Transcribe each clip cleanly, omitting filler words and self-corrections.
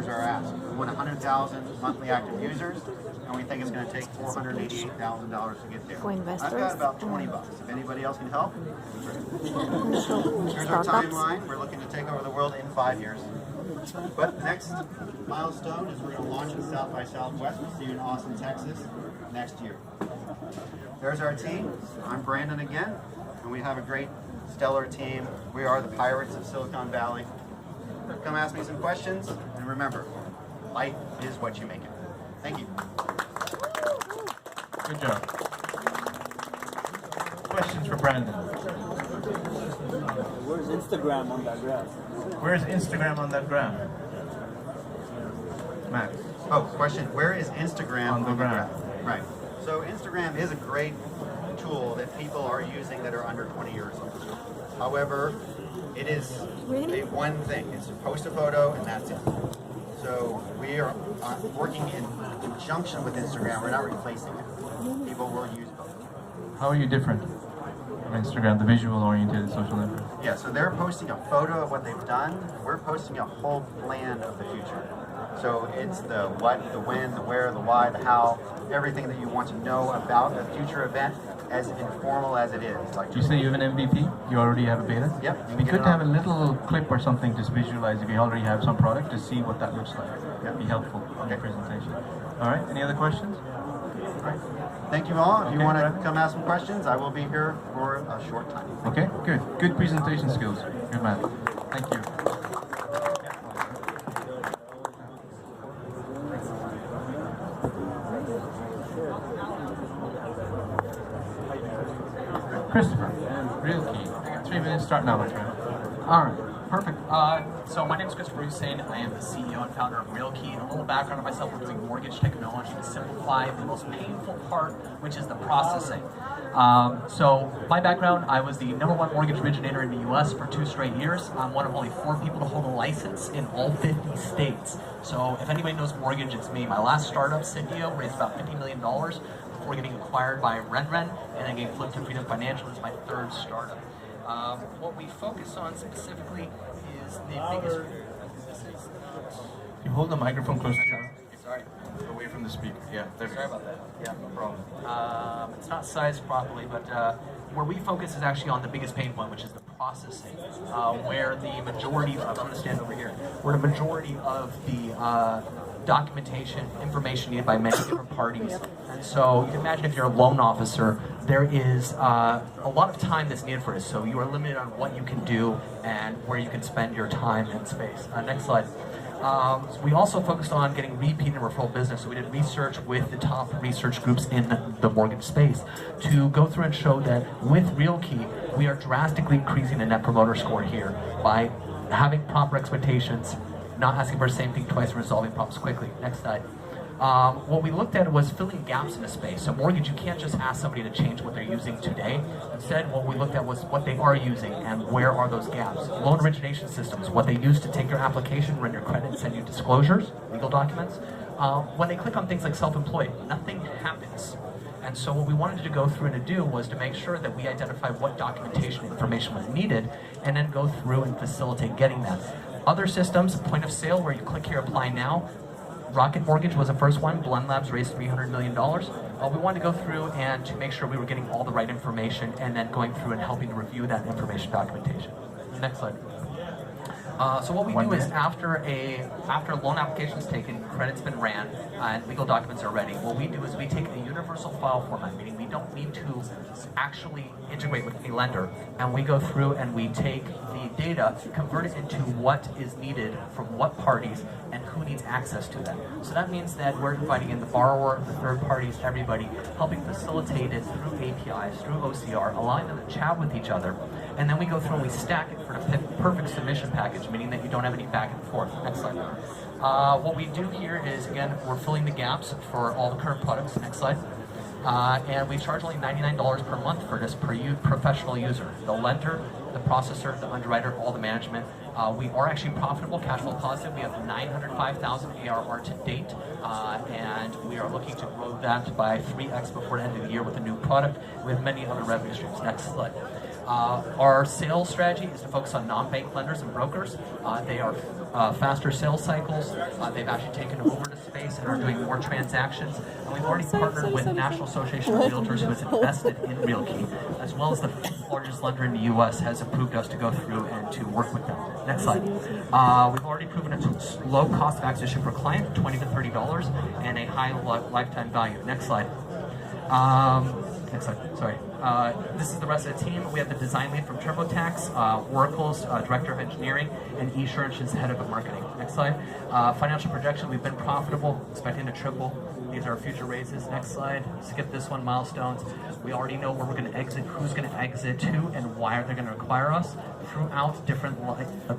users are asked. We want 100,000 monthly active users, and we think it's going to take $488,000 to get there. For investors? I've got about $20. If anybody else can help, So, here's our startups. timeline. We're looking to take over the world in 5 years. But the next milestone is we're going to launch at South by Southwest. We'll see you in Austin, Texas next year. There's our team. I'm Brandon again, and we have a great, stellar team. We are the Pirates of Silicon Valley. Come ask me some questions, and remember, life is what you make it. Thank you. Good job. Questions for Brandon? Where's Instagram on that graph? Where's Instagram on that graph? Max. Oh, question. Where is Instagram On the graph. Right. So Instagram is a great tool that people are using that are under 20 years old. However, it is Really? a one thing. It's to post a photo and that's it. So we are working in conjunction with Instagram. We're not replacing it. People will use both. How are you different from Instagram, the visual-oriented social network? Yeah, so they're posting a photo of what they've done. We're posting a whole plan of the future. So it's the what, the when, the where, the why, the how, everything that you want to know about a future event, as informal as it is. Like, You say you have an MVP? You already have a beta? Yep. It'd be good to have a little clip or something to visualize if you already have some product to see what that looks like. That'd be helpful in your presentation. All right, any other questions? Right. Thank you all. If you Okay, want to Brad. come ask some questions, I will be here for a short time. Okay, good. Good presentation skills. Good man. Thank you. Christopher, real key. I got 3 minutes. Start now, my friend. All right, perfect. So my name is Christopher Hussain. I am the CEO and founder of RealKey. A little background on myself: we're doing mortgage technology to simplify the most painful part, which is the processing. So my background: I was the #1 mortgage originator in the U.S. for 2 straight years. I'm one of only 4 people to hold a license in all 50 states. So if anybody knows mortgage, it's me. My last startup, Sitio, raised about $50 million before getting acquired by RenRen, and then getting flipped to Freedom Financial as my 3rd startup. What we focus on specifically is the biggest. You hold the microphone close to you. Sorry. Away from the speaker. Yeah, there we Sorry go. about that. Yeah, no problem. It's not sized properly, but where we focus is actually on the biggest pain point, which is the processing, where the majority of, I'm going to stand over here, where the majority of the documentation, information needed by many different parties. And so you can imagine if you're a loan officer, there is a lot of time that's needed for this. So you are limited on what you can do and where you can spend your time and space. Next slide. We also focused on getting repeat and referral business. So we did research with the top research groups in the mortgage space to go through and show that with RealKey, we are drastically increasing the net promoter score here by having proper expectations, not asking for the same thing twice, and resolving problems quickly. Next slide. What we looked at was filling gaps in the space. So mortgage, you can't just ask somebody to change what they're using today. Instead, what we looked at was what they are using and where are those gaps. Loan origination systems, what they use to take your application, run your credit, and send you disclosures, legal documents. When they click on things like self-employed, nothing happens. And so what we wanted to go through and to do was to make sure that we identify what documentation information was needed and then go through and facilitate getting that. Other systems, point of sale, where you click here, apply now. Rocket Mortgage was the first one. Blend Labs raised $300 million. We wanted to go through and to make sure we were getting all the right information and then going through and helping to review that information documentation. Next slide. So what we do is after a loan application is taken, credit's been ran, and legal documents are ready, what we do is we take a universal file format, meaning we don't need to actually integrate with any lender, and we go through and we take the data, convert it into what is needed from what parties and who needs access to that. So that means that we're inviting in the borrower, the third parties, everybody, helping facilitate it through APIs, through OCR, allowing them to chat with each other, and then we go through and we stack it for the perfect submission package, meaning that you don't have any back and forth. Next slide. What we do here is, again, we're filling the gaps for all the current products. Next slide. And we charge only $99 per month for this per professional user. The lender, the processor, the underwriter, all the management. We are actually profitable, cash flow positive. We have 905,000 ARR to date, and we are looking to grow that by 3x before the end of the year with a new product. We have many other revenue streams. Next slide. Our sales strategy is to focus on non-bank lenders and brokers. They are faster sales cycles. They've actually taken over the space and are doing more transactions. And we've already partnered with National Association of Realtors, who has invested in Realkey, as well as the largest lender in the U.S. has approved us to go through and to work with them. Next slide. We've already proven a low cost of acquisition per client, $20 to $30, and a high lifetime value. Next slide. Next slide. Sorry. This is the rest of the team. We have the design lead from TurboTax, Oracle's director of engineering, and eSurance's head of marketing. Next slide. Financial projection. We've been profitable, expecting to triple. These are our future raises. Next slide. Skip this one. Milestones. We already know where we're going to exit, who's going to exit to, and why are they going to require us throughout different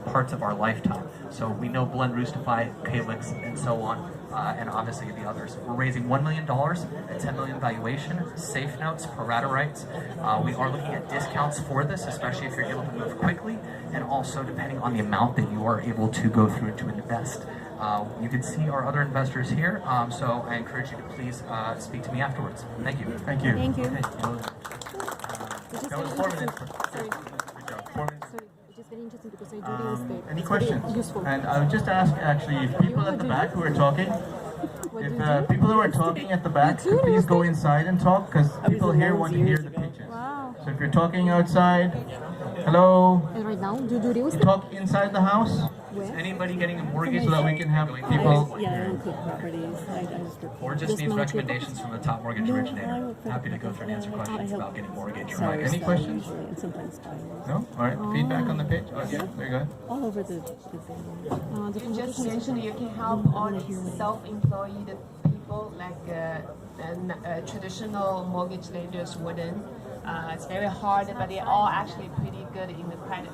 parts of our lifetime. So we know Blend, Roostify, Calyx, and so on. And obviously the others. We're raising $1 million at $10 million valuation, safe notes, pro rata rights. We are looking at discounts for this, especially if you're able to move quickly, and also depending on the amount that you are able to go through to invest. You can see our other investors here, so I encourage you to please speak to me afterwards. Thank you. Thank you. Thank you. Okay. That was 4 minutes. Sorry. Good job. 4 minutes. Sorry, it's just very interesting because I do real estate. Any It's very questions? useful. And I would just ask, actually, if people at the back who are talking, What do if you do? people who are talking at the back, You do could please go real estate? inside and talk, because people in here loans want to hear years the ago. pitches. Wow. So if you're talking outside, hello, And right now, do you do real you estate? talk inside the house, Where? Anybody getting a mortgage so that we can have going people. Yeah, I don't cook properties. I just or just Just needs manage your recommendations from the top mortgage No, I originator. work for Happy to the- go through and answer I questions help about getting mortgage or sellers Any sell questions? usually, and sometimes buyers. No? All right. Feedback on the page? Okay, very good. All over the thing. Different You just locations. mentioned you can help all these self-employed people like traditional mortgage lenders wouldn't. It's very hard, but they're all actually pretty good in the credit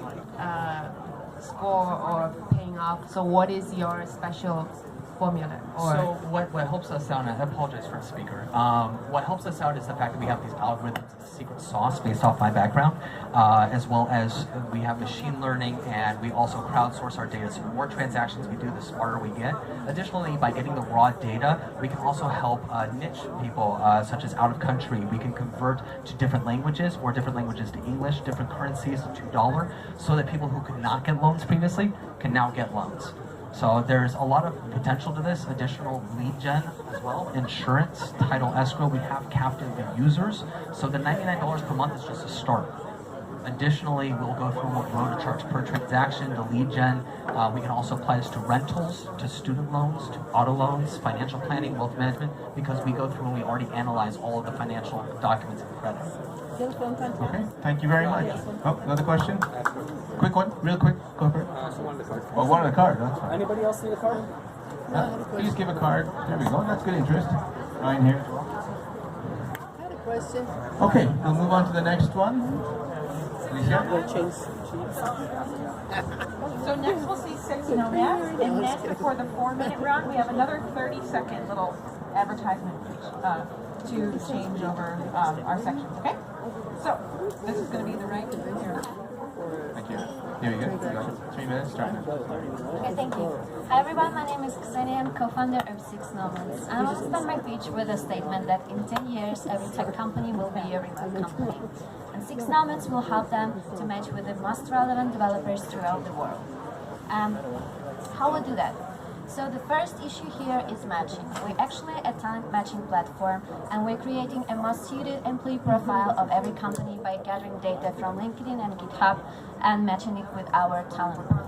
score or paying off. So what is your special formula? So what helps us out, and I apologize for the speaker, what helps us out is the fact that we have these algorithms, the secret sauce based off my background, as well as we have machine learning, and we also crowdsource our data. So the more transactions we do, the smarter we get. Additionally, by getting the raw data, we can also help niche people, such as out of country. We can convert to different languages, or different languages to English, different currencies to dollar, so that people who could not get loans previously can now get loans. So there's a lot of potential to this. Additional lead gen as well, insurance, title, escrow. We have captive users, so the $99 per month is just a start. Additionally, we'll go through what we're going to charge per transaction, the lead gen. We can also apply this to rentals, to student loans, to auto loans, financial planning, wealth management, because we go through and we already analyze all of the financial documents and credit. Okay, thank you very much. Oh, another question? Quick one, real quick. Go for it. Oh, one on the card, that's fine. Anybody else need a card? Please give a card. There we go, that's good interest. Ryan here. I had a question. Okay, we'll move on to the next one. Alicia? We'll change. So next we'll see 6 nomads, and then before the 4-minute round, we have another 30-second little advertisement to change over our sections, okay? So this is going to be the right here. Thank you. Here you go. 3 minutes, start now. Okay, thank you. Hi everyone, my name is Ksenia, I'm co-founder of 6 Nomads. I want to start my pitch with a statement that in 10 years, every tech company will be a retail company. And 6 Nomads will help them to match with the most relevant developers throughout the world. How we do that? So the first issue here is matching. We're actually a talent matching platform, and we're creating a most suited employee profile of every company by gathering data from LinkedIn and GitHub and matching it with our talent pool.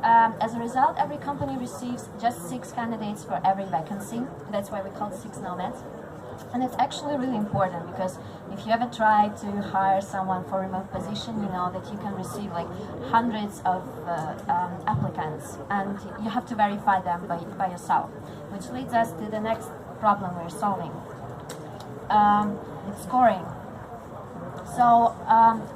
As a result, every company receives just 6 candidates for every vacancy. That's why we call it 6 Nomads. And it's actually really important, because if you ever try to hire someone for a remote position, you know that you can receive like hundreds of applicants, and you have to verify them by yourself, which leads us to the next problem we're solving. Scoring. So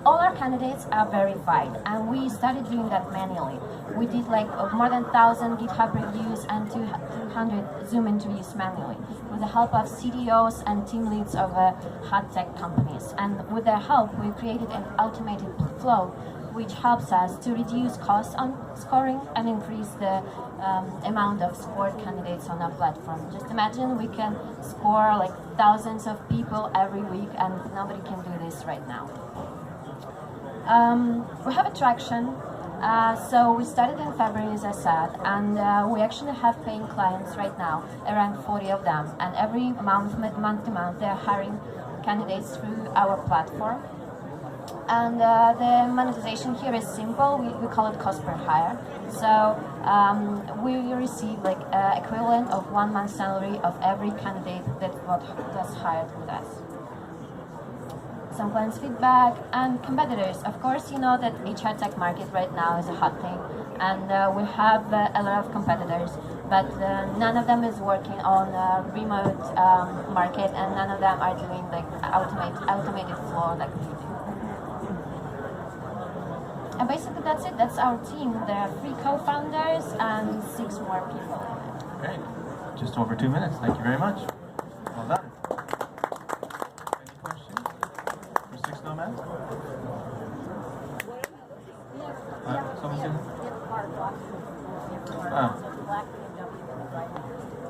all our candidates are verified, and we started doing that manually. We did like more than 1,000 GitHub reviews and 200 Zoom interviews manually with the help of CDOs and team leads of hot tech companies. And with their help, we created an automated flow which helps us to reduce costs on scoring and increase the amount of scored candidates on our platform. Just imagine we can score like thousands of people every week, and nobody can do this right now. We have a traction. So we started in February, as I said, and we actually have paying clients right now, around 40 of them. And every month to month, they're hiring candidates through our platform. And the monetization here is simple. We call it cost per hire. So we receive like equivalent of 1 month's salary of every candidate that was hired with us. Some clients' feedback and competitors. Of course, you know that HR tech market right now is a hot thing, and we have a lot of competitors, but none of them is working on a remote market, and none of them are doing like automated flow like we do. And basically that's it. That's our team. There are 3 co-founders and 6 more people. Great. Just over 2 minutes. Thank you very much. Well done. Any questions for 6 Nomads? Someone say?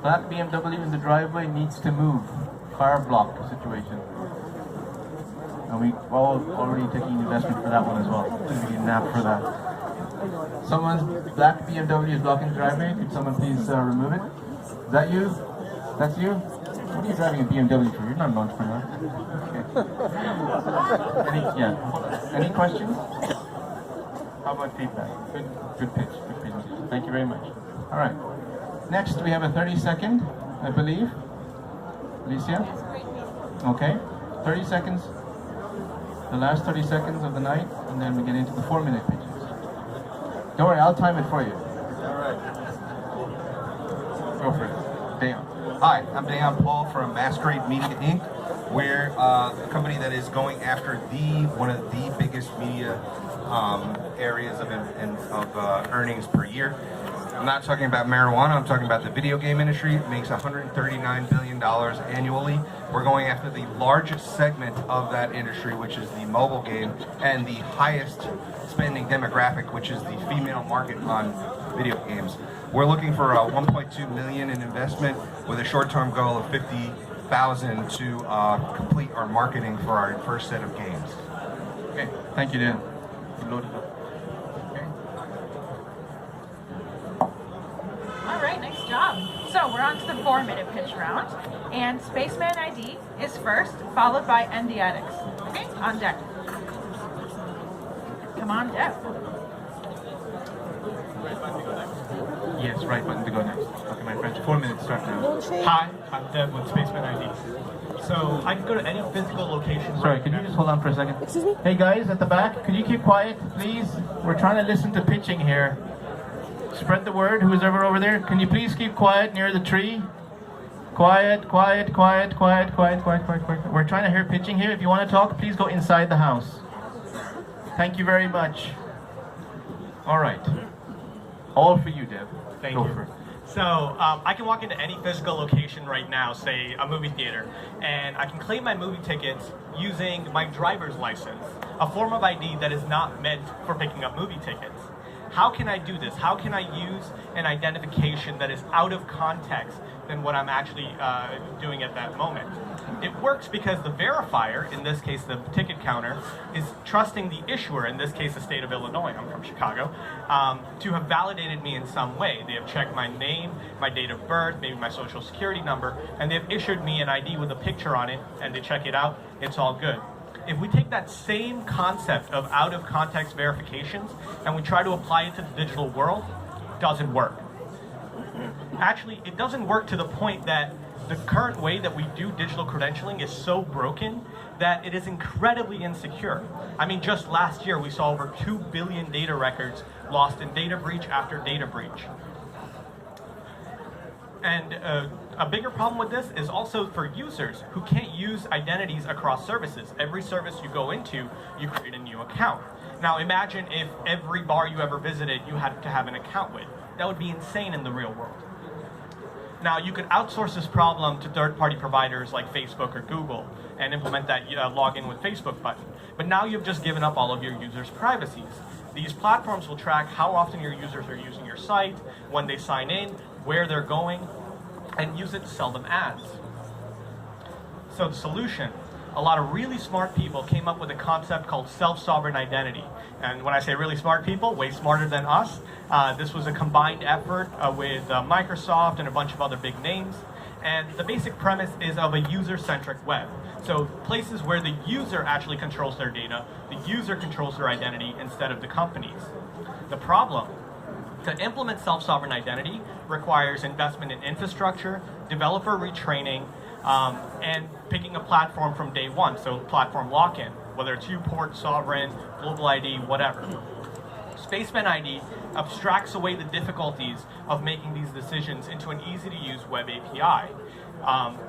Black BMW in the driveway needs to move. Car block situation. And we all already taking investment for that one as well. We need an app for that. Someone's black BMW is blocking the driveway. Could someone please remove it? Is that you? That's you? What are you driving a BMW for? You're not an entrepreneur. Okay. Any questions? How about feedback? Good pitch. Good presentation. Thank you very much. All right. Next, we have a 30-second, I believe. Alicia? Okay. 30 seconds. The last 30 seconds of the night, and then we get into the 4-minute pitches. Don't worry, I'll time it for you. All right. Go for it. Dayon. Hi, I'm Dayon Paul from Masquerade Media Inc. We're a company that is going after one of the biggest media areas of earnings per year. I'm not talking about marijuana, I'm talking about the video game industry. It makes $139 billion annually. We're going after the largest segment of that industry, which is the mobile game, and the highest spending demographic, which is the female market on video games. We're looking for $1.2 million in investment with a short-term goal of $50,000 to complete our marketing for our first set of games. Okay, thank you, Dan. You loaded up. All right, nice job. So we're on to the 4-minute pitch round, and Spaceman ID is first, followed by ND Addicts. Okay, on deck. Come on, Dev. Yes, right button to go next. Okay, my friends, 4 minutes start now. Hi, I'm Dev with Spaceman ID. So I can go to any physical location. Sorry, could you just hold on for a second? Excuse me? Hey guys, at the back, could you keep quiet, please? We're trying to listen to pitching here. Spread the word, who's ever over there. Can you please keep quiet near the tree? Quiet, quiet, quiet, quiet, quiet, quiet, quiet, quiet. We're trying to hear pitching here. If you want to talk, please go inside the house. Thank you very much. All right. All for you, Dev. Thank Go you. for it. So I can walk into any physical location right now, say a movie theater, and I can claim my movie tickets using my driver's license, a form of ID that is not meant for picking up movie tickets. How can I do this? How can I use an identification that is out of context than what I'm actually doing at that moment? It works because the verifier, in this case the ticket counter, is trusting the issuer, in this case the state of Illinois, I'm from Chicago, to have validated me in some way. They have checked my name, my date of birth, maybe my social security number, and they've issued me an ID with a picture on it, and they check it out, it's all good. If we take that same concept of out-of-context verifications and we try to apply it to the digital world, it doesn't work. Actually, it doesn't work to the point that the current way that we do digital credentialing is so broken that it is incredibly insecure. I mean, just last year we saw over 2 billion data records lost in data breach after data breach. And a bigger problem with this is also for users who can't use identities across services. Every service you go into, you create a new account. Now imagine if every bar you ever visited you had to have an account with. That would be insane in the real world. Now you could outsource this problem to third-party providers like Facebook or Google and implement that login with Facebook button. But now you've just given up all of your users' privacies. These platforms will track how often your users are using your site, when they sign in, where they're going, and use it to sell them ads. So the solution, a lot of really smart people came up with a concept called self-sovereign identity. And when I say really smart people, way smarter than us, this was a combined effort with Microsoft and a bunch of other big names. And the basic premise is of a user-centric web. So places where the user actually controls their data, the user controls their identity instead of the companies. The problem, to implement self-sovereign identity requires investment in infrastructure, developer retraining, and picking a platform from day one, so platform lock-in, whether it's UPort, Sovereign, Global ID, whatever. Spaceman ID abstracts away the difficulties of making these decisions into an easy-to-use web API.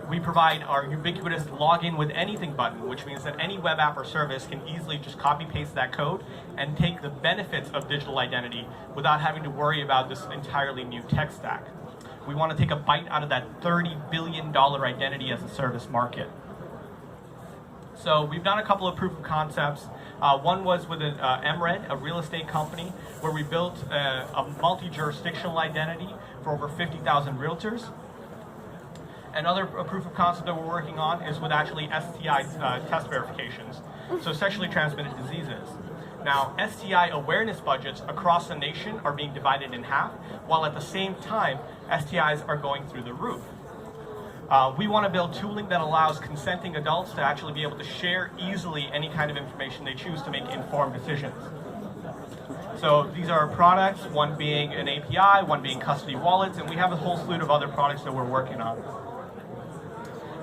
We provide our ubiquitous login with anything button, which means that any web app or service can easily just copy-paste that code and take the benefits of digital identity without having to worry about this entirely new tech stack. We want to take a bite out of that $30 billion identity as a service market. So we've done a couple of proof of concepts. One was with an MRED, a real estate company, where we built a multi-jurisdictional identity for over 50,000 realtors. Another proof of concept that we're working on is with actually STI test verifications, so sexually transmitted diseases. Now, STI awareness budgets across the nation are being divided in half, while at the same time, STIs are going through the roof. We want to build tooling that allows consenting adults to actually be able to share easily any kind of information they choose to make informed decisions. So these are our products, one being an API, one being custody wallets, and we have a whole slew of other products that we're working on.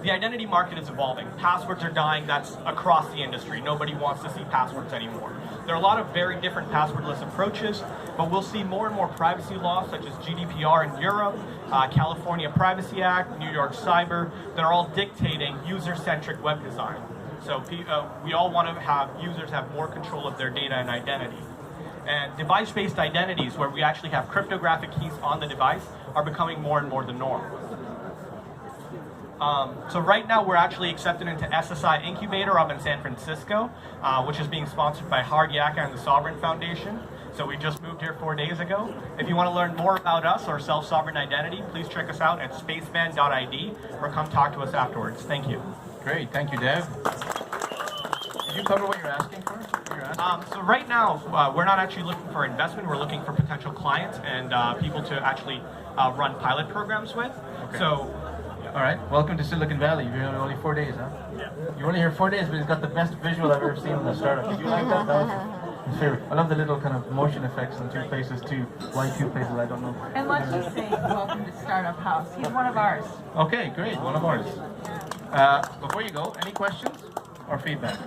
The identity market is evolving. Passwords are dying. That's across the industry. Nobody wants to see passwords anymore. There are a lot of very different passwordless approaches, but we'll see more and more privacy laws such as GDPR in Europe, California Privacy Act, New York Cyber, that are all dictating user-centric web design. So we all want to have users have more control of their data and identity. And device-based identities, where we actually have cryptographic keys on the device, are becoming more and more the norm. So right now we're actually accepted into SSI Incubator up in San Francisco, which is being sponsored by Hard Yakka and the Sovereign Foundation. So we just moved here 4 days ago. If you want to learn more about us or self-sovereign identity, please check us out at spaceman.id or come talk to us afterwards. Thank you. Great, thank you, Dev. Did you cover what you're asking for? So right now, we're not actually looking for investment. We're looking for potential clients and people to actually run pilot programs with. Okay. So. All right, welcome to Silicon Valley. You've been here only 4 days, huh? Yeah. You're only here 4 days, but it's got the best visual I've ever seen in a startup. Did you like that? That was my favorite. I love the little kind of motion effects in two places too. Why two places, I don't know. And let's just say welcome to Startup House. He's one of ours. Okay, great, one of ours. Before you go, any questions or feedback?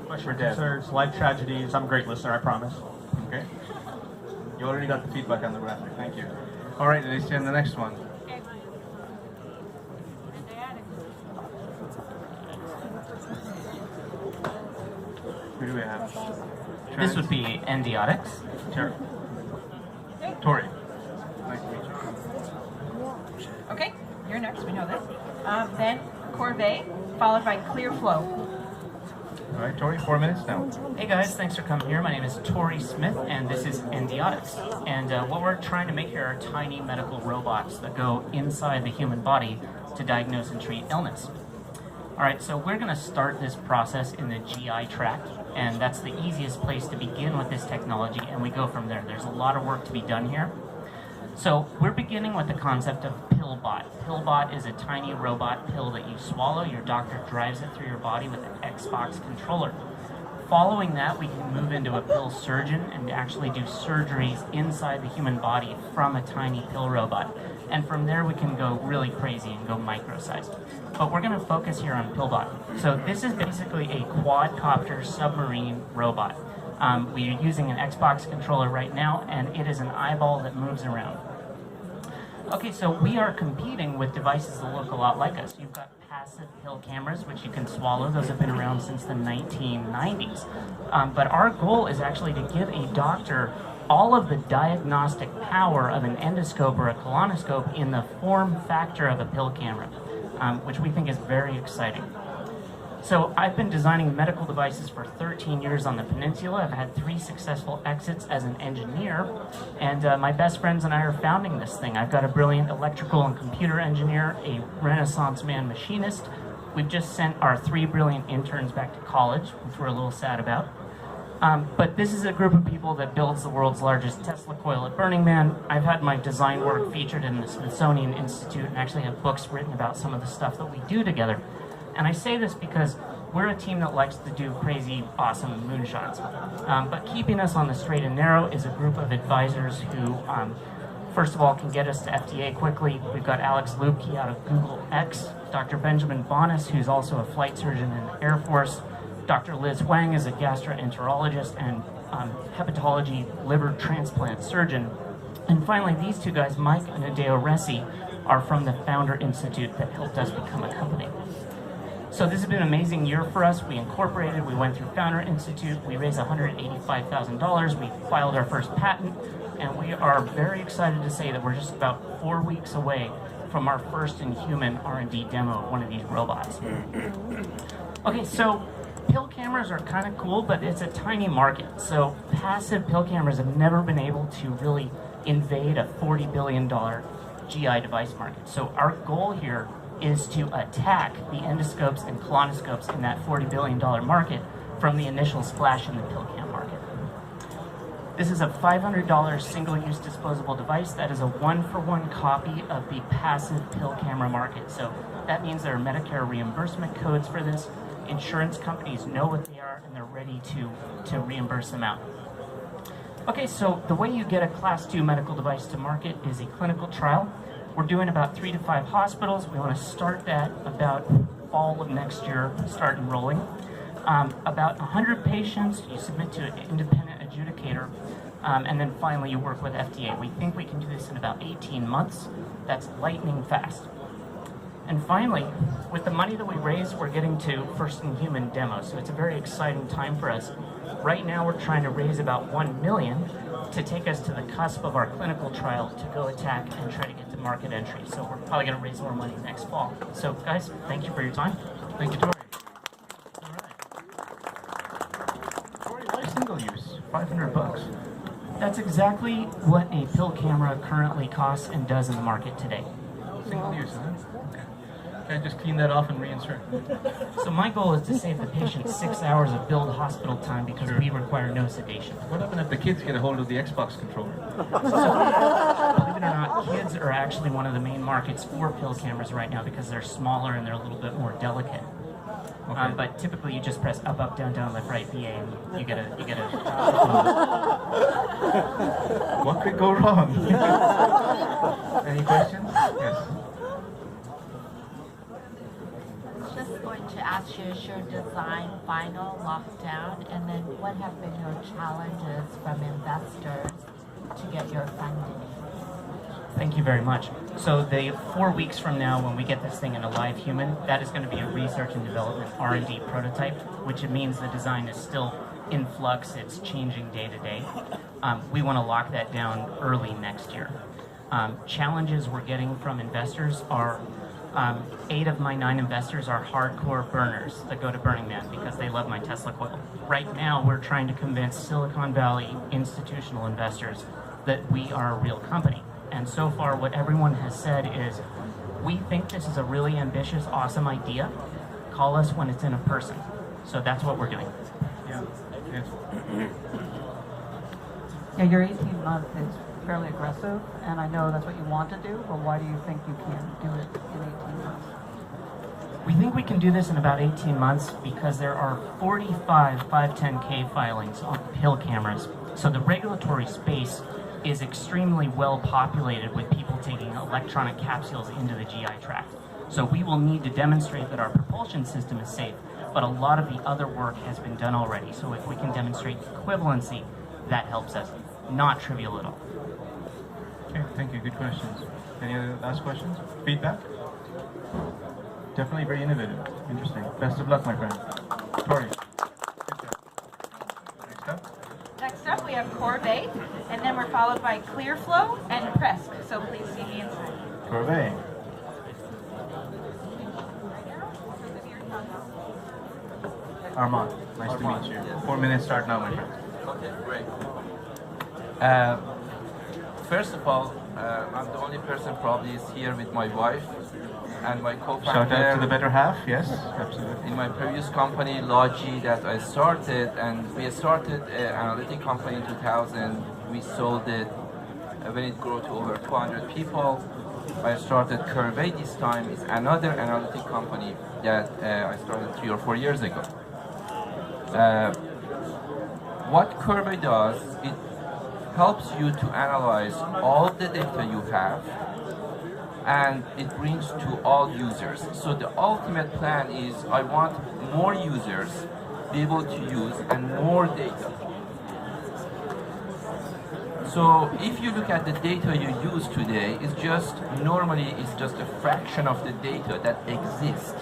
Question, concerns, life tragedies. I'm a great listener, I promise. Okay. You already got the feedback on the graphic. Thank you. All right, Alicia, and the next one. Who do we have? This would be Endiotics. Sure. Tori. Nice to meet you. Okay, you're next, we know this. Then Corvée, followed by Clearflow. All right, Tori, 4 minutes now. Hey guys, thanks for coming here. My name is Tori Smith, and this is Endiotics. And what we're trying to make here are tiny medical robots that go inside the human body to diagnose and treat illness. All right, so we're going to start this process in the GI tract, and that's the easiest place to begin with this technology, and we go from there. There's a lot of work to be done here. So we're beginning with the concept of PillBot. PillBot is a tiny robot pill that you swallow. Your doctor drives it through your body with an Xbox controller. Following that, we can move into a pill surgeon and actually do surgeries inside the human body from a tiny pill robot. And from there, we can go really crazy and go micro-sized. But we're going to focus here on PillBot. So this is basically a quadcopter submarine robot. We're using an Xbox controller right now, and it is an eyeball that moves around. Okay, so we are competing with devices that look a lot like us. You've got passive pill cameras, which you can swallow. Those have been around since the 1990s. But our goal is actually to give a doctor all of the diagnostic power of an endoscope or a colonoscope in the form factor of a pill camera, which we think is very exciting. So I've been designing medical devices for 13 years on the peninsula. I've had 3 successful exits as an engineer, and my best friends and I are founding this thing. I've got a brilliant electrical and computer engineer, a Renaissance man machinist, We've just sent our 3 brilliant interns back to college, which we're a little sad about. But this is a group of people that builds the world's largest Tesla coil at Burning Man. I've had my design work featured in the Smithsonian Institute and actually have books written about some of the stuff that we do together. And I say this because we're a team that likes to do crazy, awesome moonshots. But keeping us on the straight and narrow is a group of advisors who, first of all, can get us to FDA quickly. We've got Alex Lubke out of Google X, Dr. Benjamin Bonas, who's also a flight surgeon in the Air Force, Dr. Liz Wang is a gastroenterologist and hepatology liver transplant surgeon. And finally, these two guys, Mike and Adeo Resi, are from the Founder Institute that helped us become a company. So this has been an amazing year for us. We incorporated, we went through Founder Institute, we raised $185,000, we filed our first patent, and we are very excited to say that we're just about 4 weeks away from our first in-human R&D demo of one of these robots. Okay, so pill cameras are kind of cool, but it's a tiny market. So passive pill cameras have never been able to really invade a $40 billion GI device market. So our goal here is to attack the endoscopes and colonoscopes in that $40 billion market from the initial splash in the pill cam market. This is a $500 single-use disposable device that is a one-for-one copy of the passive pill camera market. So that means there are Medicare reimbursement codes for this. Insurance companies know what they are and they're ready to reimburse them out. Okay, so the way you get a Class 2 medical device to market is a clinical trial. We're doing about 3 to 5 hospitals. We want to start that about fall of next year, start enrolling. About 100 patients, you submit to an independent adjudicator, and then finally you work with FDA. We think we can do this in about 18 months. That's lightning fast. And finally, with the money that we raised, we're getting to first-in-human demos, so it's a very exciting time for us. Right now, we're trying to raise about $1 million to take us to the cusp of our clinical trial to go attack and try to get to market entry. So we're probably going to raise more money next fall. So guys, thank you for your time. Thank you, Tori. All right. Tori, why single use? $500. That's exactly what a pill camera currently costs and does in the market today. Single use, huh? Okay. Can I just clean that off and reinsert? So my goal is to save the patient 6 hours of billed hospital time because we require no sedation. What happens if the kids get a hold of the Xbox controller? Believe it or not, kids are actually one of the main markets for pill cameras right now because they're smaller and they're a little bit more delicate. Okay. But typically you just press up, up, down, down, left, right, VA, and you get a. What could go wrong? Any questions? Yes. Just going to ask you, is your design final lockdown, and then what have been your challenges from investors to get your funding? Thank you very much. So the 4 weeks from now, when we get this thing in a live human, that is going to be a research and development R&D prototype, which means the design is still in flux. It's changing day to day. We want to lock that down early next year. Challenges we're getting from investors are 8 of my 9 investors are hardcore burners that go to Burning Man because they love my Tesla coil. Right now, we're trying to convince Silicon Valley institutional investors that we are a real company. And so far, what everyone has said is, we think this is a really ambitious, awesome idea. Call us when it's in a person. So that's what we're doing. Yeah. Yes. Yeah, your 18 month is fairly aggressive, and I know that's what you want to do, but why do you think you can't do it in 18 months? We think we can do this in about 18 months because there are 45 510K filings on pill cameras. So the regulatory space is extremely well populated with people taking electronic capsules into the GI tract. So we will need to demonstrate that our propulsion system is safe, but a lot of the other work has been done already. So if we can demonstrate equivalency, that helps us. Not trivial at all. Okay, thank you. Good questions. Any other last questions? Feedback? Definitely very innovative. Interesting. Best of luck, my friend. Tori. Next up. Next up, we have Corvette, and then we're followed by Clearflow and Presk. So please see me inside. Corvette. Armand, nice to meet you. 4 minutes start now, my friend. Okay, great. First of all, I'm the only person probably is here with my wife and my co-founder. Shout out to the better half, yes, absolutely. In my previous company, Logi, that I started, and we started an analytic company in 2000. We sold it when it grew to over 200 people. I started Curvey this time. It's another analytic company that I started 3 or 4 years ago. What Curvey does, it helps you to analyze all the data you have, and it brings to all users. So the ultimate plan is I want more users be able to use and more data. So if you look at the data you use today, it's just normally it's just a fraction of the data that exists,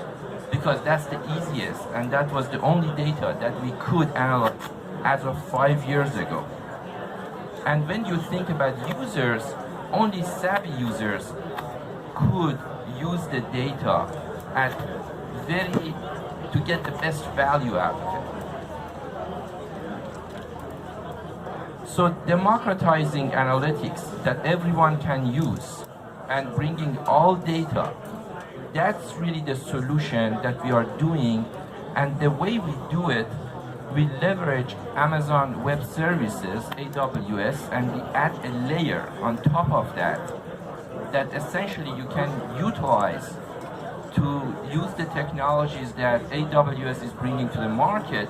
because that's the easiest and that was the only data that we could analyze as of 5 years ago. And when you think about users, only savvy users could use the data at to get the best value out of it. So democratizing analytics that everyone can use and bringing all data, that's really the solution that we are doing. And the way we do it, we leverage Amazon Web Services, AWS, and we add a layer on top of that that essentially you can utilize to use the technologies that AWS is bringing to the market,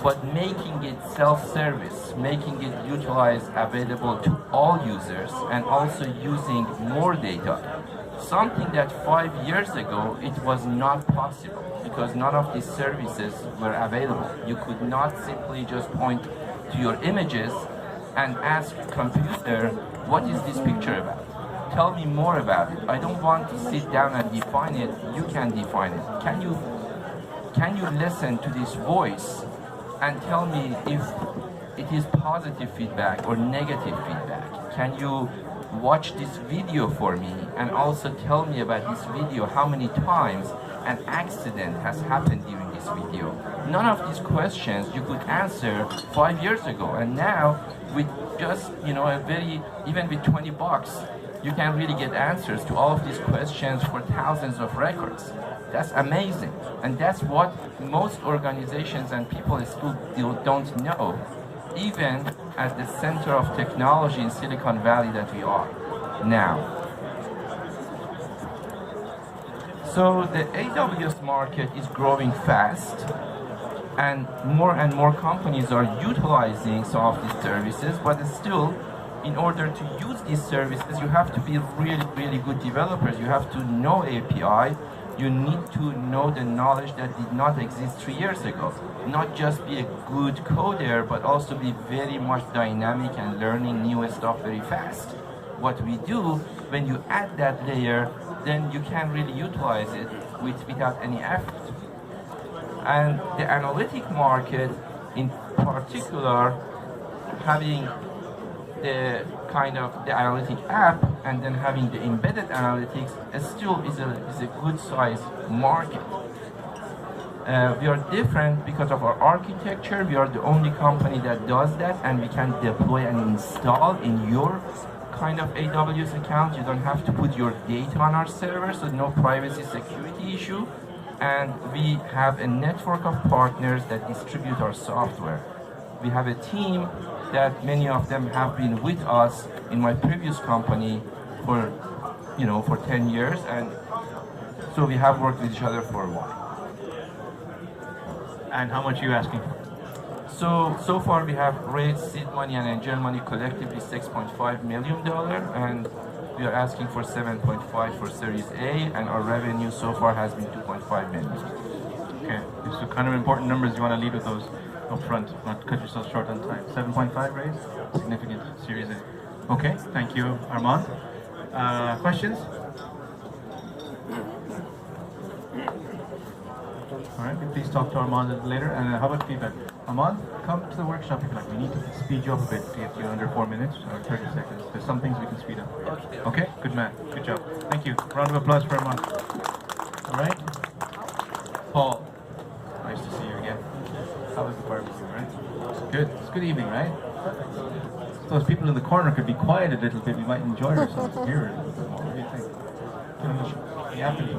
but making it self-service, making it utilized, available to all users, and also using more data. Something that 5 years ago, it was not possible because none of these services were available. You could not simply just point to your images and ask computer, what is this picture about? Tell me more about it. I don't want to sit down and define it. You can define it. Can you listen to this voice and tell me if it is positive feedback or negative feedback? Can you watch this video for me and also tell me about this video, how many times an accident has happened during this video? None of these questions you could answer 5 years ago, and now with just even with $20, you can really get answers to all of these questions for thousands of records. That's amazing, and that's what most organizations and people still don't know, even at the center of technology in Silicon Valley that we are now. So the AWS market is growing fast, and more companies are utilizing some of these services, but still, in order to use these services, you have to be really good developers. You have to know API. You need to know the knowledge that did not exist 3 years ago. Not just be a good coder, but also be very much dynamic and learning new stuff very fast. What we do, when you add that layer, then you can really utilize it without any effort. And the analytic market, in particular, having the the analytic app and then having the embedded analytics still is a good size market. We are different because of our architecture. We are the only company that does that, and we can deploy and install in your kind of AWS account. You don't have to put your data on our server, so no privacy security issue. And we have a network of partners that distribute our software. We have a team that many of them have been with us in my previous company for 10 years, and so we have worked with each other for a while. And how much are you asking for? So far we have raised seed money and angel money collectively $6.5 million, and we are asking for 7.5 for Series A, and our revenue so far has been 2.5 million. Okay, so kind of important numbers. You want to lead with those up front, not cut yourself short on time. 7.5 raise, significant Series A. Okay, thank you, Armand. Questions? All right, please talk to Armand a little later. And how about feedback? Armand, come to the workshop if you like. We need to speed you up a bit to get you under 4 minutes or 30 seconds. There's some things we can speed up. Okay, good man, good job. Thank you. Round of applause for Armand. All right, Paul, nice to see you again. How was the barbecue, right? Good. It's a good evening, right? those people in the corner could be quiet a little bit, we might enjoy ourselves here a little bit more. What do you think? The afternoon.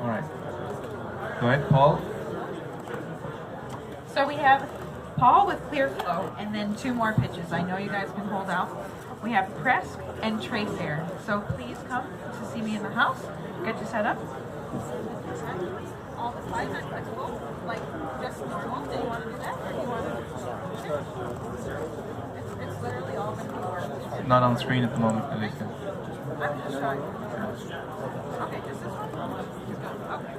All right. Go ahead, Paul. So we have Paul with Clearflow, and then 2 more pitches. I know you guys can hold out. We have Press and Tracer. So please come to see me in the house. Get you set up. All the slides are flexible, like just normal. Do you want to do that, or do you want to? It's literally all going to be work. Not on screen at the moment, Alicia. I'm just showing. Okay, just this one. Okay.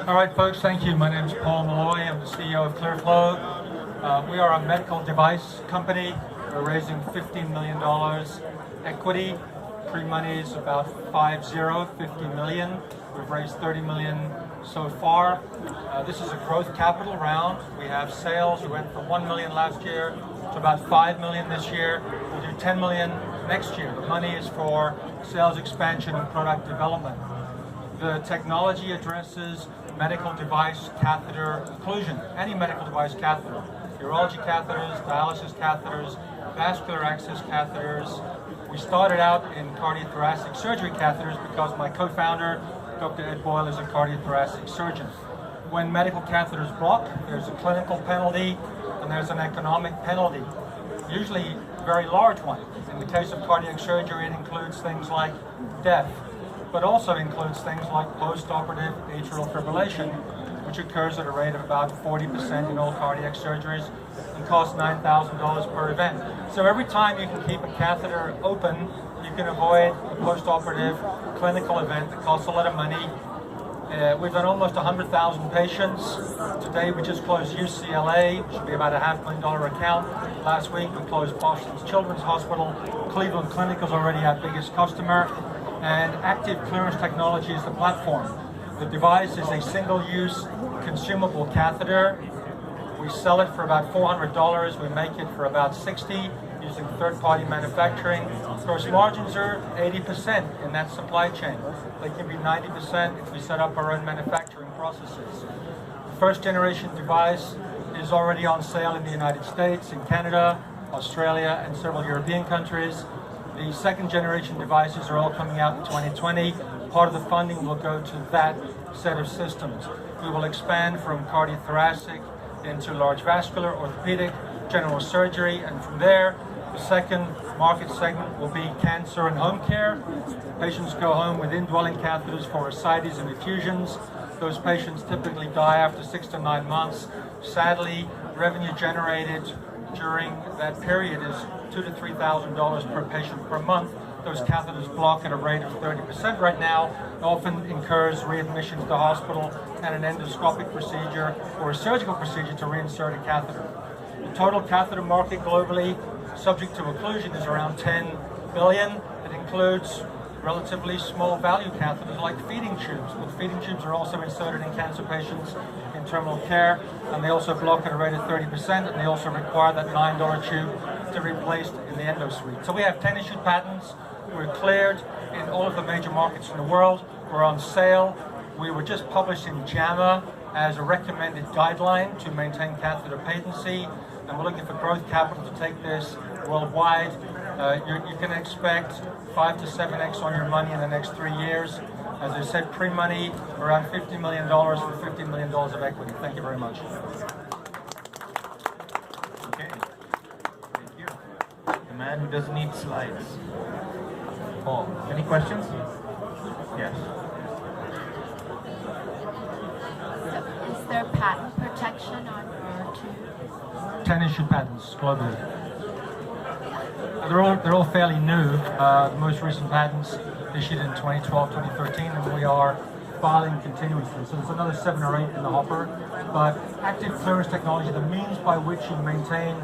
All right, folks, thank you. My name is Paul Malloy. I'm the CEO of Clearflow. We are a medical device company. We're raising $15 million equity. Pre-money is about 50 million. We've raised 30 million so far. This is a growth capital round. We have sales. We went from 1 million last year to about 5 million this year. We'll do 10 million next year. The money is for sales expansion and product development. The technology addresses medical device catheter occlusion, any medical device catheter, urology catheters, dialysis catheters, vascular access catheters. We started out in cardiothoracic surgery catheters because my co-founder, Dr. Ed Boyle, is a cardiothoracic surgeon. When medical catheters block, there's a clinical penalty and there's an economic penalty, usually a very large one. In the case of cardiac surgery, it includes things like death, but also includes things like post-operative atrial fibrillation, which occurs at a rate of about 40% in all cardiac surgeries and costs $9,000 per event. So every time you can keep a catheter open, you can avoid a post-operative clinical event that costs a lot of money. We've done almost 100,000 patients. Today we just closed UCLA, which should be about a $500,000 account. Last week we closed Boston's Children's Hospital. Cleveland Clinic is already our biggest customer. And Active Clearance Technology is the platform. The device is a single-use consumable catheter. We sell it for about $400. We make it for about $60 using third-party manufacturing. Gross margins are 80% in that supply chain. They can be 90% if we set up our own manufacturing processes. The first-generation device is already on sale in the United States, in Canada, Australia, and several European countries. The second-generation devices are all coming out in 2020. Part of the funding will go to that set of systems. We will expand from cardiothoracic into large vascular, orthopedic, general surgery, and from there, the second market segment will be cancer and home care. Patients go home with indwelling catheters for ascites and effusions. Those patients typically die after 6 to 9 months. Sadly, revenue generated during that period is $2,000 to $3,000 per patient per month. Those catheters block at a rate of 30% right now. It often incurs readmission to the hospital and an endoscopic procedure or a surgical procedure to reinsert a catheter. The total catheter market globally, subject to occlusion, is around 10 billion. It includes relatively small value catheters like feeding tubes. But feeding tubes are also inserted in cancer patients in terminal care, and they also block at a rate of 30%, and they also require that $9 tube to be replaced in the endosuite. So we have 10 issued patents. We're cleared in all of the major markets in the world. We're on sale. We were just published in JAMA as a recommended guideline to maintain catheter patency, and we're looking for growth capital to take this worldwide. You can expect 5 to 7x on your money in the next 3 years. As I said, pre-money around $50 million for $50 million of equity. Thank you very much. Okay. Thank you. The man who doesn't need slides. Paul, any questions? Yes. Is there patent protection on your tube? 10 issued patents globally. They're all fairly new. The most recent patents issued in 2012, 2013, and we are filing continuously. So there's another 7 or 8 in the hopper. But Active Clearance Technology, the means by which you maintain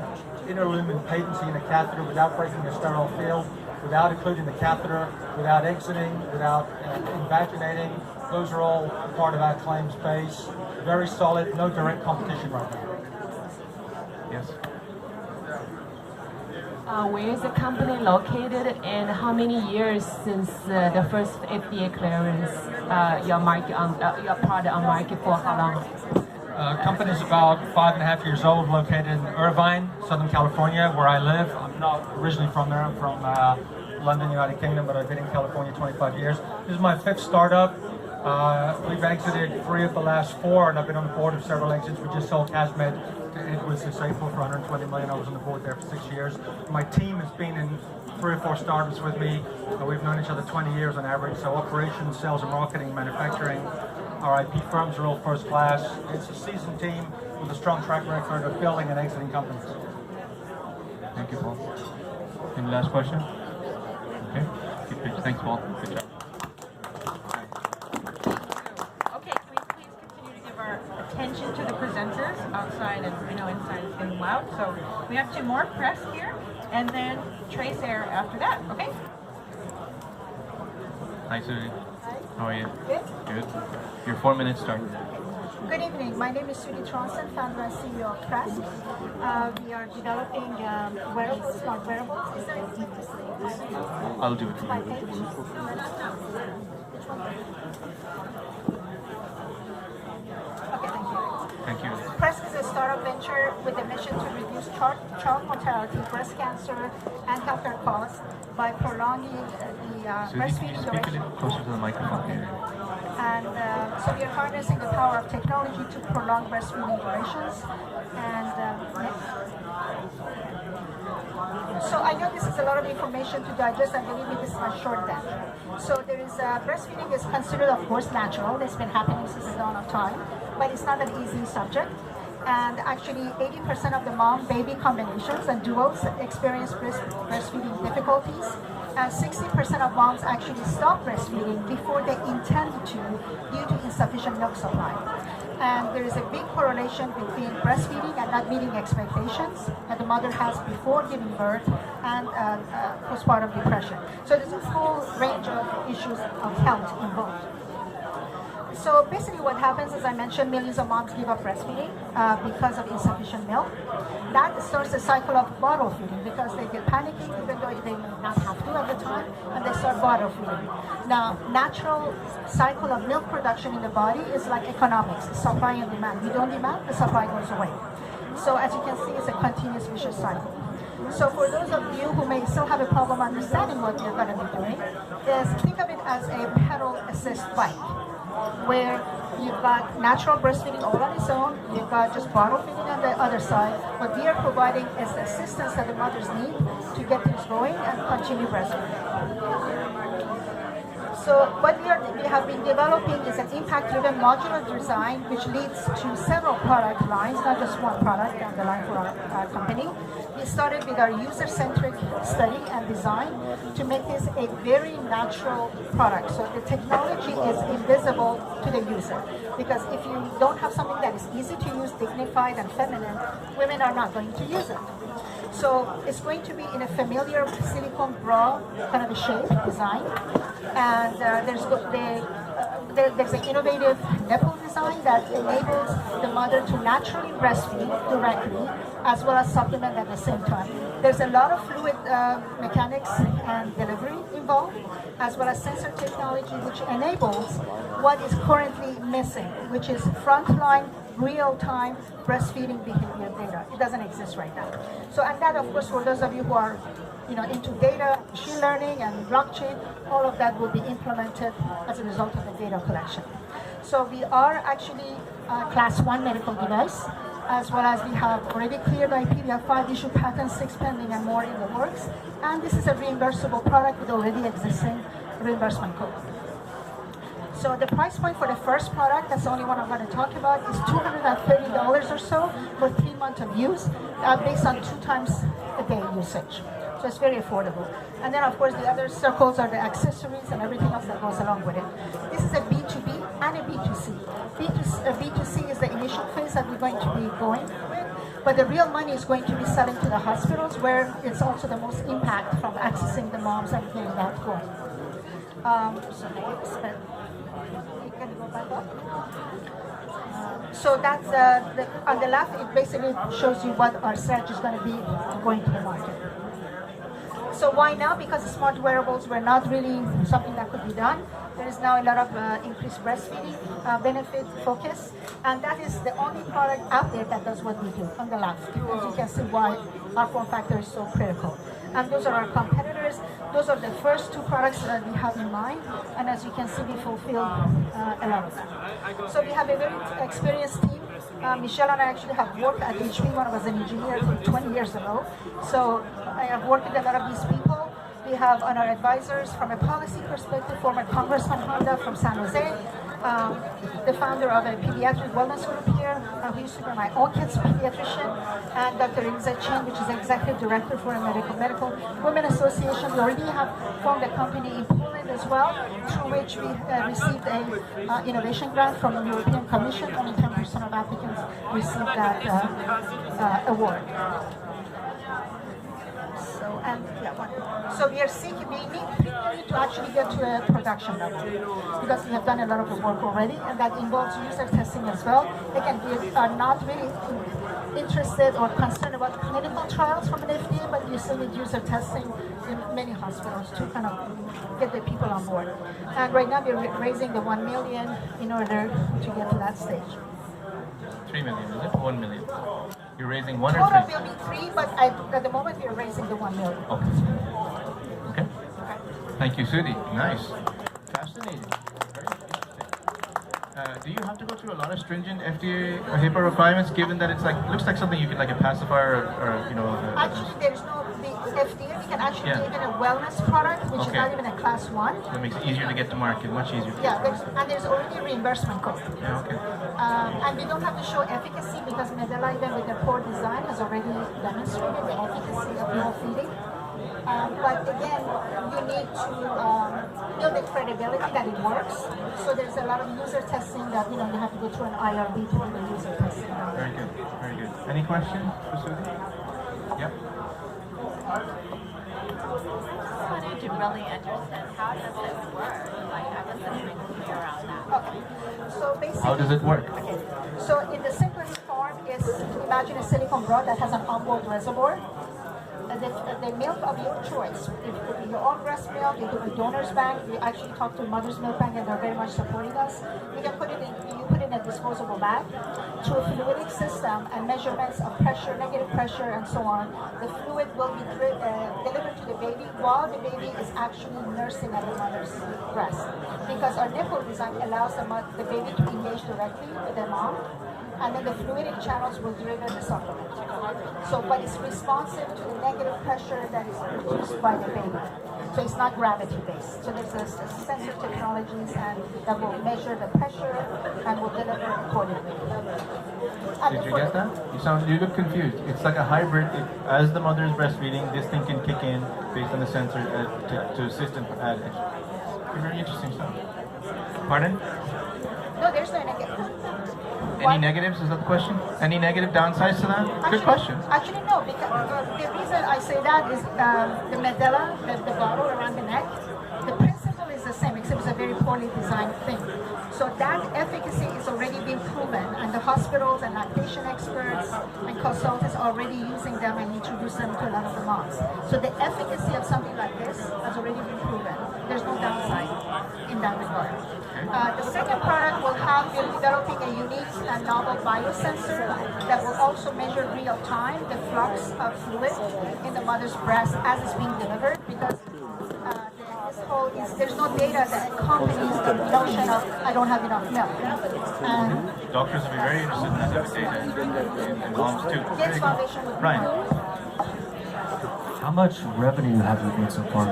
interlumen patency in a catheter without breaking a sterile field, without occluding the catheter, without exiting, without invaginating, those are all part of our claims base. Very solid, no direct competition right now. Yes. Where is the company located, and how many years since the first FDA clearance? Your product on market for how long? Company's about 5.5 years old, located in Irvine, Southern California, where I live. I'm not originally from there. I'm from London, United Kingdom, but I've been in California 25 years. This is my 5th startup. We've exited 3 of the last 4, and I've been on the board of several exits. We just sold Casmed. It was this April for $120 million. I was on the board there for 6 years. My team has been in 3 or 4 startups with me. We've known each other 20 years on average. So operations, sales and marketing, manufacturing. Our IP firms are all first class. It's a seasoned team with a strong track record of building and exiting companies. Thank you, Paul. Any last question? Okay. Good pitch. Thanks, Paul. Good job. Okay, can we please continue to give our attention to the presenters outside, and I know inside is getting loud. So we have 2 more, press here, and then Trace Air after that, okay? Hi, Susie. How are you? Good. Good. Your 4 minutes start. Good evening. My name is Sudi Tronson, founder and CEO of Crest. We are developing wearables, smart wearables. Is there anything to say? I'll do it for My you. page? Okay, thank you. Thank you. Crest is a startup venture with a mission to reduce child mortality, breast cancer, and healthcare costs by prolonging the Susie, can you breastfeeding speak a duration. little closer to the microphone here? And so we are harnessing the power of technology to prolong breastfeeding durations. And next. So I know this is a lot of information to digest, and believe me, this is my short deck. So there is breastfeeding is considered, of course, natural. It's been happening since the dawn of time, but it's not an easy subject. And actually, 80% of the mom-baby combinations and duos experience breastfeeding difficulties. And 60% of moms actually stop breastfeeding before they intend to due to insufficient milk supply. And there is a big correlation between breastfeeding and not meeting expectations that the mother has before giving birth and postpartum depression. So there's a full range of issues of health involved. So basically what happens, as I mentioned, millions of moms give up breastfeeding because of insufficient milk. That starts a cycle of bottle feeding because they get panicky even though they may not have to at the time, and they start bottle feeding. Now, natural cycle of milk production in the body is like economics, supply and demand. We don't demand, the supply goes away. So as you can see, it's a continuous vicious cycle. So for those of you who may still have a problem understanding what you're going to be doing, is think of it as a pedal assist bike, where you've got natural breastfeeding all on its own, you've got just bottle feeding on the other side. What we are providing is the assistance that the mothers need to get things going and continue breastfeeding. So what we have been developing is an impact-driven modular design which leads to several product lines, not just one product down the line for our company. We started with our user-centric study and design to make this a very natural product. So the technology is invisible to the user, because if you don't have something that is easy to use, dignified and feminine, women are not going to use it. So it's going to be in a familiar silicone bra kind of a shape design, and there's an innovative nipple design that enables the mother to naturally breastfeed directly as well as supplement at the same time. There's a lot of fluid mechanics and delivery involved, as well as sensor technology which enables what is currently missing, which is frontline real-time breastfeeding behavior data. It doesn't exist right now. So, and that, of course, for those of you who are into data, machine learning and blockchain, all of that will be implemented as a result of the data collection. So we are actually a Class 1 medical device, as well as we have already cleared IP. We have 5 issued patents, 6 pending, and more in the works. And this is a reimbursable product with already existing reimbursement code. So the price point for the first product, that's the only one I'm going to talk about, is $230 or so for 3 months of use, based on 2 times a day usage. So it's very affordable. And then, of course, the other circles are the accessories and everything else that goes along with it. This is a B2B and a B2C. B2C is the initial phase that we're going to be going with, but the real money is going to be selling to the hospitals, where it's also the most impact from accessing the moms and getting that going. Can you go back up? So that's on the left, it basically shows you what our strategy is going to be going to the market. So why now? Because smart wearables were not really something that could be done. There is now a lot of increased breastfeeding benefit focus, and that is the only product out there that does what we do on the left. As you can see why our form factor is so critical. And those are our competitors. Those are the first two products that we have in mind, and as you can see, we fulfill a lot of them. So we have a very experienced team. Michelle and I actually have worked at HP when I was an engineer 20 years ago. So I have worked with a lot of these people. We have on our advisors from a policy perspective, former Congressman Honda from San Jose, the founder of a pediatric wellness group here, who used to be my own kid's pediatrician, and Dr. Lisa Chen, which is executive director for a Medical Women Association. We already have formed a company in Poland as well, through which we received a innovation grant from the European Commission. Only 10% of applicants received that award. So we are seeking, we need to actually get to a production level, because we have done a lot of the work already, and that involves user testing as well. Again, we are not really interested or concerned about clinical trials from an FDA, but you still need user testing in many hospitals to kind of get the people on board. And right now we're raising the 1 million in order to get to that stage. 3 million, is it? 1 million. You're raising 1 or Total 3? will be 3, but at the moment we're raising the 1 million. Okay. Thank you, Sudhi. Nice. Fascinating. Very interesting. Do you have to go through a lot of stringent FDA or HIPAA requirements, given that it's like, looks like something you can, like a pacifier or you know? Actually, there's no FDA. We can actually do even a wellness product, which is not even a class 1. That makes it easier to get to market, much easier. Yeah, there's already a reimbursement code. Yeah, okay. And we don't have to show efficacy because Medela, even with their core design, has already demonstrated the efficacy of no feeding. But again, you need to build the credibility that it works. So there's a lot of user testing that you have to go through an IRB to do the user testing. Very good, very good. Any questions for Sudhi? Yep. I wanted to really understand how does it work? Like I wasn't even clear on that. Okay. So basically, How does it work? Okay. So in the simplest form is imagine a silicone rod that has an onboard reservoir. The milk of your choice. It could be your own breast milk, it could be donor's bank. We actually talked to Mother's Milk Bank and they're very much supporting us. You can put it in a disposable bag through a fluidic system and measurements of pressure, negative pressure, and so on. The fluid will be delivered to the baby while the baby is actually nursing at the mother's breast. Because our nipple design allows the baby to engage directly with the mom, and then the fluidic channels will deliver the supplement. So, but it's responsive to the negative pressure that is produced by the baby. So it's not gravity-based. So there's a sensor technologies and that will measure the pressure and will deliver accordingly. Did you get that? You look confused. It's like a hybrid. As the mother is breastfeeding, this thing can kick in based on the sensor to assist and add extra. Very interesting stuff. Pardon? No, there's no negative. Any negatives? Is that the question? Any negative downsides to that? Good question. Actually, no, because the reason I say that is the Medela, the bottle around the neck, the principle is the same, except it's a very poorly designed thing. So that efficacy is already being proven, and the hospitals and lactation experts and consultants are already using them and introduce them to a lot of the moms. So the efficacy of something like this has already been proven. There's no downside in that regard. The second product will have, we're developing a unique and novel biosensor that will also measure real time the flux of fluid in the mother's breast as it's being delivered, because there's no data that accompanies the notion of I don't have enough milk. Doctors will be very interested in that type of data, and moms too. Gates Foundation would be Right. How much revenue have you made so far?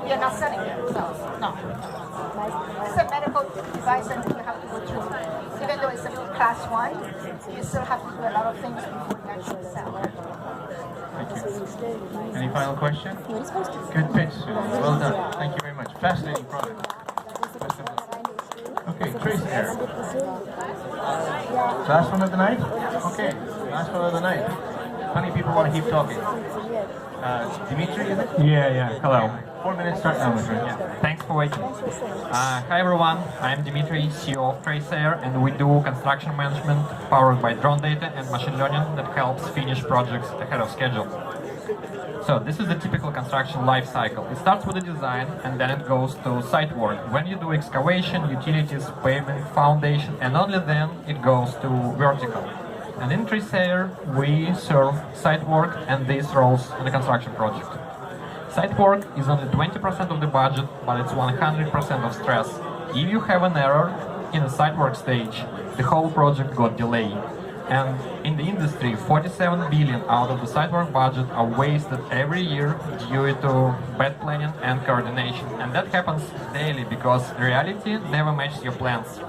You're not selling it. No. It's a medical device and you have to go through. Even though it's a class 1, you still have to do a lot of things before you actually sell. Thank you. Any final question? Good pitch, Sudhi. Well done. Thank you very much. Fascinating product. Okay, Trace here. Last one of the night? Okay, last one of the night. Funny people want to keep talking. Dimitri, is it? Yeah. Hello. 4 minutes start now, my friend. Thanks for waiting. Hi everyone, I'm Dimitri, CEO of Tracer, and we do construction management powered by drone data and machine learning that helps finish projects ahead of schedule. So this is the typical construction life cycle. It starts with the design and then it goes to site work. When you do excavation, utilities, pavement, foundation, and only then it goes to vertical. And in Tracer, we serve site work and these roles in the construction project. Site work is only 20% of the budget, but it's 100% of stress. If you have an error in the site work stage, the whole project got delayed. And in the industry, 47 billion out of the site work budget are wasted every year due to bad planning and coordination. And that happens daily because reality never matches your plans.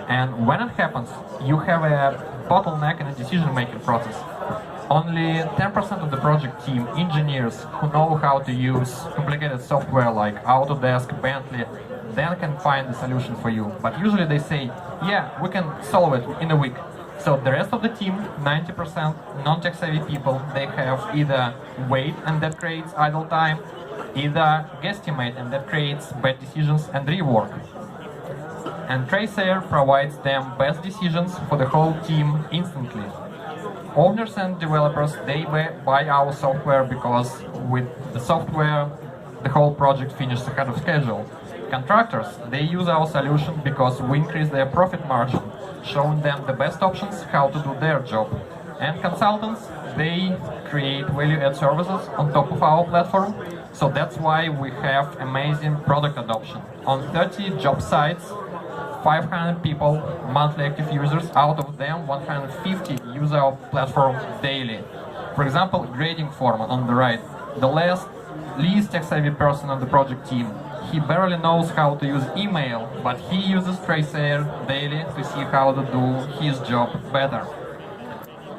And when it happens, you have a bottleneck in the decision-making process. Only 10% of the project team, engineers who know how to use complicated software like Autodesk, Bentley, then can find the solution for you. But usually they say, yeah, we can solve it in a week. So the rest of the team, 90% non-tech savvy people, they have either wait and that creates idle time, either guesstimate and that creates bad decisions and rework. And Tracer provides them best decisions for the whole team instantly. Owners and developers, they buy our software because with the software, the whole project finishes ahead of schedule. Contractors, they use our solution because we increase their profit margin, showing them the best options how to do their job. And consultants, they create value-add services on top of our platform, so that's why we have amazing product adoption. On 30 job sites, 500 people, monthly active users, out of them 150 use our platform daily. For example, grading foreman on the right, the least tech-savvy person on the project team. He barely knows how to use email, but he uses Tracer daily to see how to do his job better.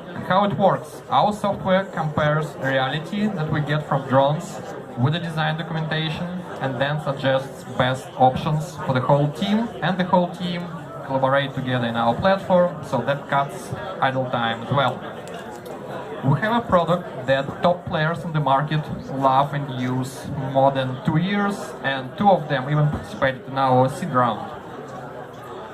And how it works? Our software compares reality that we get from drones with the design documentation and then suggests best options for the whole team, and the whole team collaborate together in our platform, so that cuts idle time as well. We have a product that top players in the market love and use more than 2 years, and 2 of them even participated in our seed round.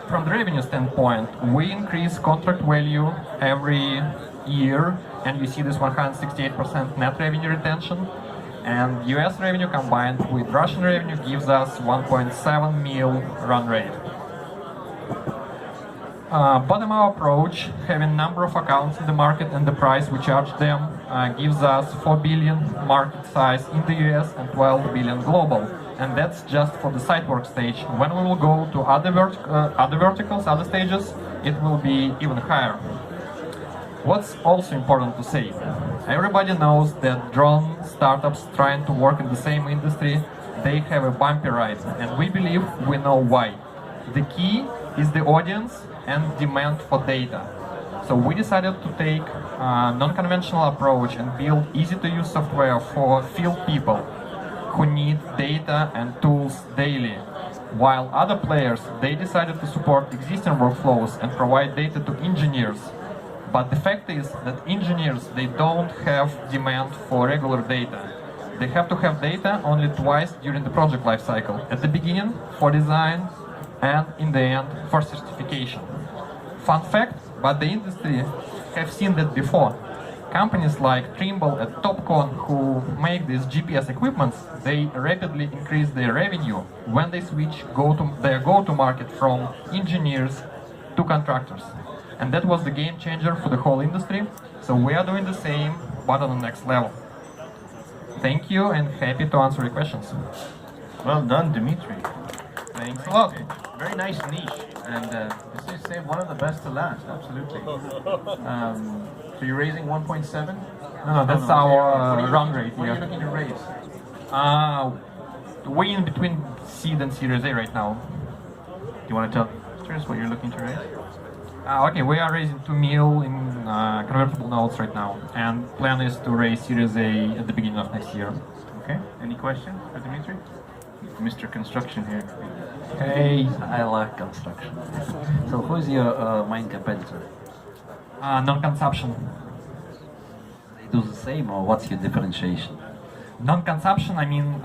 From the revenue standpoint, we increase contract value every year, and you see this 168% net revenue retention, and US revenue combined with Russian revenue gives us 1.7 mil run rate. Bottom-up approach, having number of accounts in the market and the price we charge them, gives us 4 billion market size in the US and 12 billion global. And that's just for the site work stage. When we will go to other verticals, other stages, it will be even higher. What's also important to say, everybody knows that drone startups trying to work in the same industry, they have a bumpy ride, and we believe we know why. The key is the audience and demand for data. So we decided to take a non-conventional approach and build easy-to-use software for field people who need data and tools daily. While other players, they decided to support existing workflows and provide data to engineers. But the fact is that engineers, they don't have demand for regular data. They have to have data only twice during the project lifecycle. At the beginning, for design, and in the end, for certification. Fun fact, but the industry have seen that before. Companies like Trimble and Topcon, who make these GPS equipments, they rapidly increase their revenue when they switch their go-to-market from engineers to contractors. And that was the game changer for the whole industry. So we are doing the same, but on the next level. Thank you, and happy to answer your questions. Well done, Dimitri. Thanks a lot. Very nice niche, and this is one of the best to last, absolutely. So you're raising 1.7? No, that's our run rate. What are you looking to raise? We're in between seed and Series A right now. Do you want to tell investors what you're looking to raise? Okay, we are raising 2 mil in convertible notes right now, and plan is to raise Series A at the beginning of next year. Okay, any questions for Dimitri? Mr. Construction here. Hey, I like construction. So who is your main competitor? Non-consumption. They do the same, or what's your differentiation? Non-consumption, I mean,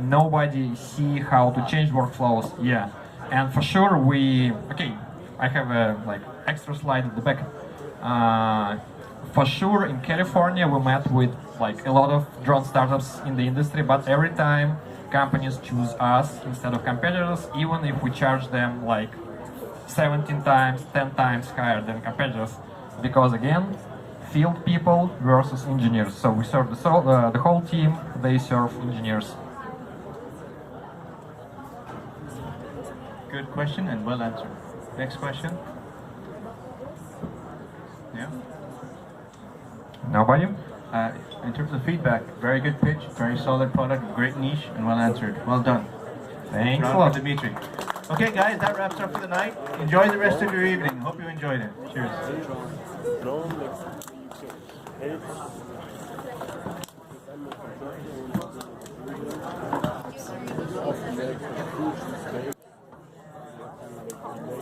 nobody see how to change workflows. Yeah, and for sure okay, I have a extra slide at the back. For sure, in California, we met with like a lot of drone startups in the industry, but every time companies choose us instead of competitors, even if we charge them like 17 times, 10 times higher than competitors, because again, field people versus engineers. So we serve the whole team, they serve engineers. Good question and well answered. Next question. Yeah. Nobody? In terms of feedback, very good pitch, very solid product, great niche, and well answered. Well done. Thanks a Round lot. for Dimitri. Okay, guys, that wraps up for the night. Enjoy the rest of your evening. Hope you enjoyed it. Cheers.